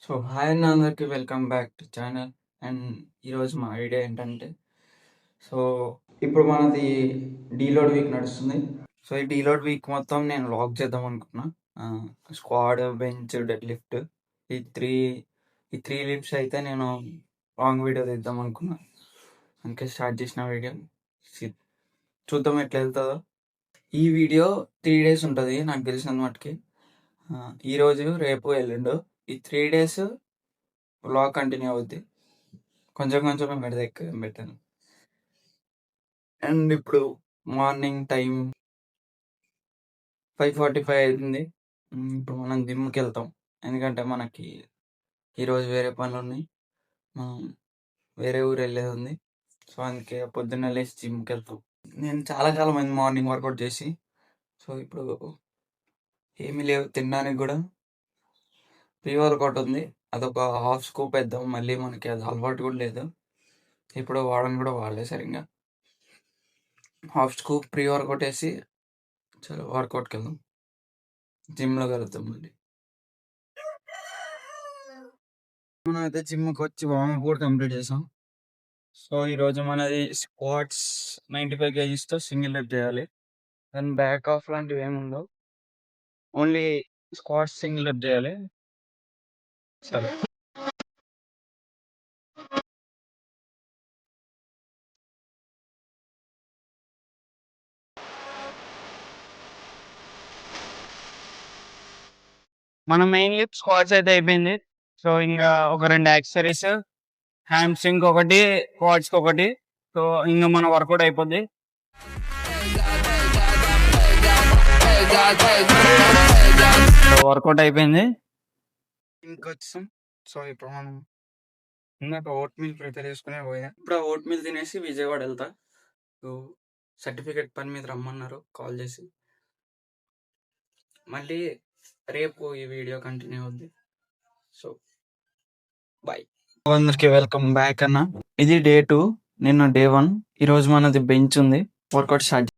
So hi అన్న అందరికి welcome back to channel. And ఈరోజు మా ఐడియా ఏంటంటే, సో ఇప్పుడు మనది డీలోడ్ వీక్ నడుస్తుంది. సో ఈ డీలోడ్ వీక్ మొత్తం నేను లాక్ చేద్దాం అనుకున్నా. స్క్వాడ్, బెంచ్, డెడ్ లిఫ్ట్ ఈ త్రీ ఈ త్రీ లిఫ్ట్స్ అయితే నేను లాంగ్ వీడియో తీద్దాం అనుకున్నా. అందుకే స్టార్ట్ చేసిన వీడియో. చూద్దాం ఎట్లా వెళ్తుందో. ఈ వీడియో 3 days ఉంటుంది నాకు తెలిసినంత మట్టుకి. ఈరోజు, రేపు, ఎల్లుండు ఈ 3 days వ్లాగ్ కంటిన్యూ అవుద్ది. కొంచెం కొంచెం పెడితే ఎక్కువ ఏం పెట్టాను. అండ్ ఇప్పుడు మార్నింగ్ టైం 5:45 అవుతుంది. ఇప్పుడు మనం జిమ్కి వెళ్తాం, ఎందుకంటే మనకి ఈరోజు వేరే పనులు ఉన్నాయి. మనం వేరే ఊరు వెళ్ళేది ఉంది. సో అందుకే పొద్దున్న లేచి జిమ్కి వెళ్తాం. నేను చాలా కాలం అయింది మార్నింగ్ వర్కౌట్ చేసి. సో ఇప్పుడు ఏమీ లేవు తినడానికి కూడా. ప్రీ వర్కౌట్ ఉంది, అదొక హాఫ్ స్కూప్ వేద్దాం. మళ్ళీ మనకి అది అలవాటు కూడా లేదు, ఇప్పుడు వాడని కూడా వాడలేదు సరిగ్గా. హాఫ్ స్కూప్ ప్రీ వర్కౌట్ వేసి చలో వర్కౌట్కి వెళ్దాం. జిమ్లో కలుద్దాం మళ్ళీ. మనం అయితే జిమ్కి వచ్చి వార్మప్ కూడా కంప్లీట్ చేసాం. సో ఈరోజు మనది స్క్వాట్స్ 95 kgsతో సింగిల్ లెగ్ చేయాలి. దాని బ్యాక్ ఆఫ్ లాంటివి ఏమి ఉండవు, ఓన్లీ స్క్వాట్స్ సింగిల్ లెగ్ చేయాలి. సరే, మన మెయిన్లీ స్క్వాట్స్ అయితే అయిపోయింది. సో ఇంకా ఒక 2 యాక్సెసరీస్, హ్యామ్స్ట్రింగ్ ఒకటి, క్వాడ్స్కి ఒకటి. సో ఇంకా మన వర్కౌట్ అయిపోద్ది. వర్కౌట్ అయిపోయింది, ఇంకొచ్చాం. సో ఇప్పుడు మనం ఇందాక ఓట్ మీల్ ప్రిపేర్ చేసుకునే పోయా. ఇప్పుడు ఆ ఓట్ మీల్ తినేసి విజయవాడ వెళ్తా. సో సర్టిఫికేట్ పని మీద రమ్మన్నారు కాల్ చేసి. మళ్ళీ రేపు ఈ వీడియో కంటిన్యూ అవుద్ది. సో బాయ్ అందరికి, వెల్కమ్ బ్యాక్ అన్న. ఇది డే 2, నిన్న డే 1. ఈరోజు మనది బెంచ్ ఉంది. Workout start.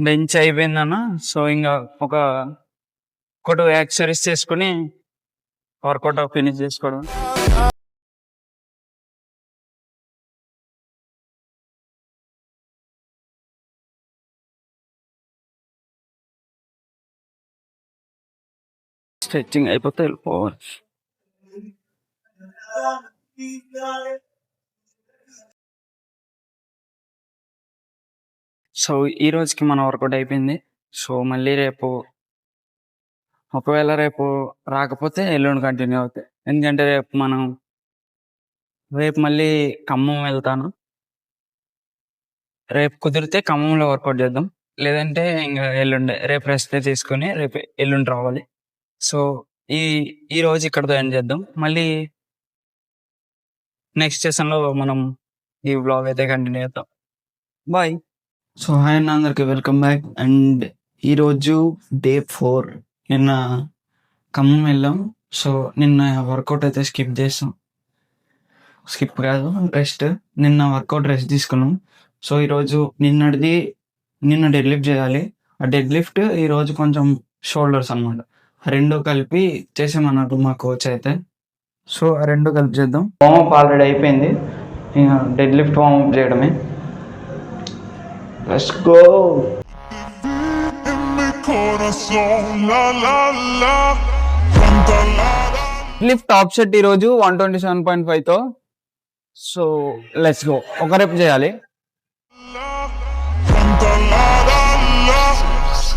బెంచ్ అయిపోయిందన్న. సో ఇంకా ఒక 2 యాక్సెసరీస్ చేసుకుని వర్కౌట్ ఫినిష్ చేసుకోవడం. స్ట్రెచ్చింగ్ అయిపోతే వెళ్ళిపోవాలి. సో ఈ రోజుకి మన వర్కౌట్ అయిపోయింది. సో మళ్ళీ రేపు, ఒకవేళ రేపు రాకపోతే ఎల్లుండి కంటిన్యూ అవుతాయి. ఎందుకంటే రేపు మళ్ళీ ఖమ్మం వెళ్తాను. రేపు కుదిరితే ఖమ్మంలో వర్కౌట్ చేద్దాం, లేదంటే ఇంకా ఎల్లుండి, రేపు రెస్ట్ తీసుకుని రేపు ఎల్లుండి రావాలి. సో ఈ రోజు ఇక్కడతో ఎండ్ చేద్దాం. మళ్ళీ నెక్స్ట్ సెషన్లో మనం ఈ బ్లాగ్ అయితే కంటిన్యూ చేద్దాం. బాయ్. సో హాయ్ అన్న అందరికి, వెల్కమ్ బ్యాక్. అండ్ ఈరోజు డే 4. నిన్న ఖమ్మం వెళ్ళాం. సో నిన్న వర్కౌట్ అయితే స్కిప్ చేస్తాం. స్కిప్ కాదు, రెస్ట్. నిన్న వర్కౌట్ రెస్ట్ తీసుకున్నాం. సో ఈరోజు నిన్న డెడ్ లిఫ్ట్ చేయాలి. ఆ డెడ్ లిఫ్ట్ ఈరోజు కొంచెం షోల్డర్స్ అనమాట. రెండు కలిపి చేసామన్నారు మా కోచ్ అయితే. సో ఆ రెండు కలిపి చేద్దాం. వార్మప్ ఆల్రెడీ అయిపోయింది, ఇంకా డెడ్ లిఫ్ట్ వార్మప్ చేయడమే. Let's go. Lift top set ఈరోజు 127.5తో. So let's go. ఒక రేపు చేయాలి.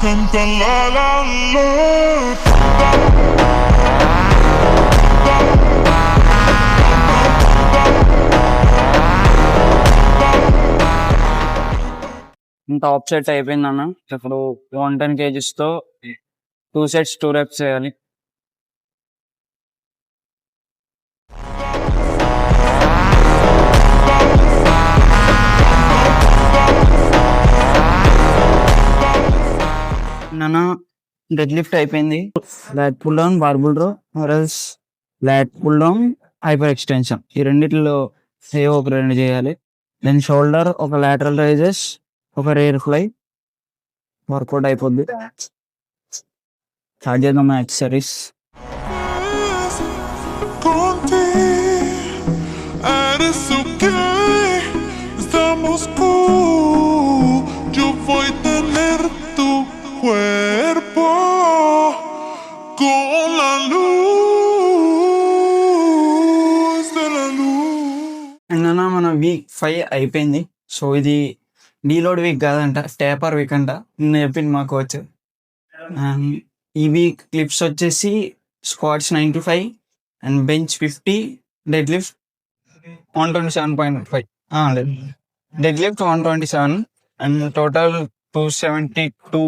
Canta la la la. ఇంత ఆఫ్ సెట్ అయిపోయింది అన్న. ఇప్పుడు 110 kgs తో 2 sets 2 reps చేయాలి. నాన్న డెడ్ లిఫ్ట్ అయిపోయింది. Lat pull down, barbell row, or else lat pull down, hyper extension, ఈ రెండిట్లో ఏవో ఒక రెండు చేయాలి. దెన్ షోల్డర్, ఒక లాటరల్ రైజెస్, ఒక రేర్ ఫ్లై, వర్కౌట్ అయిపోద్ది. స్టార్ట్ చేద్దాం accessories. Eres okay, estamos cool. Yo voy a tener tu cuerpo con la luz de la luz. And అన్న మన వీక్ 5 అయిపోయింది. సో ఇది డీలోడ్ వీక్ కాదంట, టేపర్ వీక్ అంట. నిన్న చెప్పింది మా కోచ్. ఈ వీక్ క్లిప్స్ వచ్చేసి squats 95 and bench 50, dead lift 127.5, dead lift 127 and total 272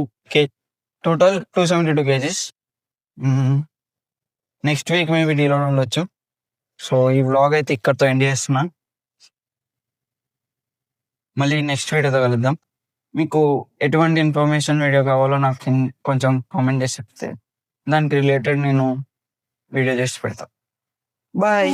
kgs. Next week maybe deload ఉండొచ్చు. సో ఈ వ్లాగ్ అయితే ఇక్కడితో ఎండ్ చేస్తున్నా. మళ్ళీ నెక్స్ట్ వీడియోతో కలుద్దాం. మీకు ఎటువంటి ఇన్ఫర్మేషన్ వీడియో కావాలో నాకు కొంచెం కామెంట్ చేసి చెప్తే దానికి రిలేటెడ్ నేను వీడియో చేసి పెడతా. బాయ్.